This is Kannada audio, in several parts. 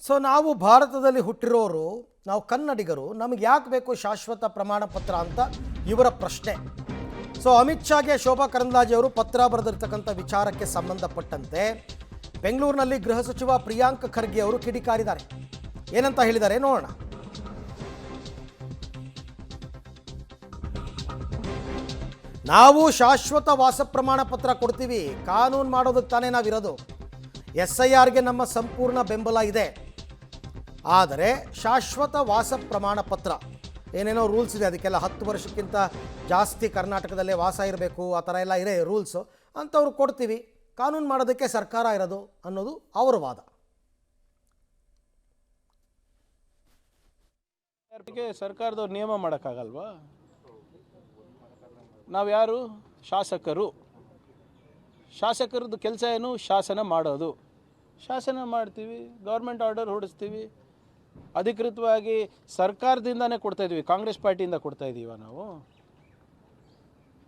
ಸೊ ನಾವು ಭಾರತದಲ್ಲಿ ಹುಟ್ಟಿರೋರು, ನಾವು ಕನ್ನಡಿಗರು, ನಮಗೆ ಯಾಕೆ ಬೇಕು ಶಾಶ್ವತ ಪ್ರಮಾಣ ಪತ್ರ ಅಂತ ಇವರ ಪ್ರಶ್ನೆ. ಸೊ ಅಮಿತ್ ಶಾಗೆ ಶೋಭಾ ಕರಂದ್ಲಾಜೆ ಅವರು ಪತ್ರ ಬರೆದಿರ್ತಕ್ಕಂಥ ವಿಚಾರಕ್ಕೆ ಸಂಬಂಧಪಟ್ಟಂತೆ ಬೆಂಗಳೂರಿನಲ್ಲಿ ಗೃಹ ಸಚಿವ ಪ್ರಿಯಾಂಕ್ ಖರ್ಗೆ ಅವರು ಕಿಡಿಕಾರಿದ್ದಾರೆ. ಏನಂತ ಹೇಳಿದ್ದಾರೆ ನೋಡೋಣ. ನಾವು ಶಾಶ್ವತ ವಾಸ ಪ್ರಮಾಣ ಪತ್ರ ಕೊಡ್ತೀವಿ, ಕಾನೂನು ಮಾಡೋದಕ್ಕೆ ತಾನೇ ನಾವಿರೋದು. SIRಗೆ ನಮ್ಮ ಸಂಪೂರ್ಣ ಬೆಂಬಲ ಇದೆ, ಆದರೆ ಶಾಶ್ವತ ವಾಸ ಪ್ರಮಾಣ ಪತ್ರ ಏನೇನೋ ರೂಲ್ಸ್ ಇದೆ, ಅದಕ್ಕೆಲ್ಲ 10 ವರ್ಷಕ್ಕಿಂತ ಜಾಸ್ತಿ ಕರ್ನಾಟಕದಲ್ಲೇ ವಾಸ ಇರಬೇಕು, ಆ ಥರ ಎಲ್ಲ ಇದೆ ರೂಲ್ಸು, ಅಂಥವ್ರು ಕೊಡ್ತೀವಿ, ಕಾನೂನು ಮಾಡೋದಕ್ಕೆ ಸರ್ಕಾರ ಇರೋದು ಅನ್ನೋದು ಅವರ ವಾದ. ಸರ್ಕಾರದವ್ರು ನಿಯಮ ಮಾಡೋಕ್ಕಾಗಲ್ವಾ? ನಾವು ಯಾರು? ಶಾಸಕರು. ಶಾಸಕರದ್ದು ಕೆಲಸ ಏನು? ಶಾಸನ ಮಾಡೋದು. ಶಾಸನ ಮಾಡ್ತೀವಿ, ಗೌರ್ಮೆಂಟ್ ಆರ್ಡರ್ ಹೊಡಿಸ್ತೀವಿ. ಅಧಿಕೃತವಾಗಿ ಸರ್ಕಾರದಿಂದನೇ ಕೊಡ್ತಾಯಿದ್ವಿ, ಕಾಂಗ್ರೆಸ್ ಪಾರ್ಟಿಯಿಂದ ಕೊಡ್ತಾಯಿದ್ದೀವ ನಾವು?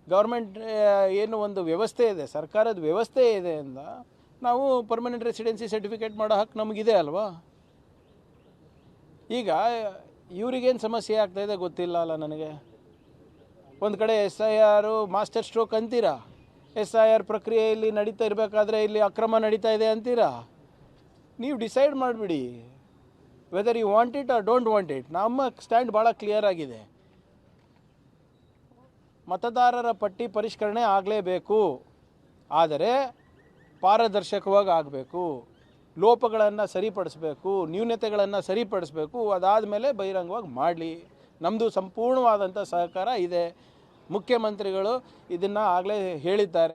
ಗೌರ್ಮೆಂಟ್ ಏನು ಒಂದು ವ್ಯವಸ್ಥೆ ಇದೆ, ಸರ್ಕಾರದ ವ್ಯವಸ್ಥೆ ಇದೆ ಅಂದ ನಾವು ಪರ್ಮನೆಂಟ್ ರೆಸಿಡೆನ್ಸಿ ಸರ್ಟಿಫಿಕೇಟ್ ಮಾಡೋ ಹಕ್ಕು ನಮಗಿದೆ ಅಲ್ವಾ? ಈಗ ಇವ್ರಿಗೇನು ಸಮಸ್ಯೆ ಆಗ್ತಾಯಿದೆ ಗೊತ್ತಿಲ್ಲ ಅಲ್ಲ ನನಗೆ. ಒಂದು ಕಡೆ SIR ಮಾಸ್ಟರ್ ಸ್ಟ್ರೋಕ್ ಅಂತೀರಾ, SIR ಪ್ರಕ್ರಿಯೆಯಲ್ಲಿ ನಡೀತಾ ಇರಬೇಕಾದ್ರೆ ಇಲ್ಲಿ ಅಕ್ರಮ ನಡೀತಾ ಇದೆ ಅಂತೀರಾ. ನೀವು ಡಿಸೈಡ್ ಮಾಡಿಬಿಡಿ whether you want it or don't want it. ನಮ್ಮ ಸ್ಟ್ಯಾಂಡ್ ಭಾಳ ಕ್ಲಿಯರ್ ಆಗಿದೆ. ಮತದಾರರ ಪಟ್ಟಿ ಪರಿಷ್ಕರಣೆ ಆಗಲೇಬೇಕು, ಆದರೆ ಪಾರದರ್ಶಕವಾಗಿ ಆಗಬೇಕು, ಲೋಪಗಳನ್ನು ಸರಿಪಡಿಸಬೇಕು, ನ್ಯೂನತೆಗಳನ್ನು ಸರಿಪಡಿಸಬೇಕು. ಅದಾದಮೇಲೆ ಬಹಿರಂಗವಾಗಿ ಮಾಡಲಿ. ನಮ್ಮದು ಸಂಪೂರ್ಣವಾದಂಥ ಸಹಕಾರ ಇದೆ. ಮುಖ್ಯಮಂತ್ರಿಗಳು ಇದನ್ನು ಆಗಲೇ ಹೇಳಿದ್ದಾರೆ.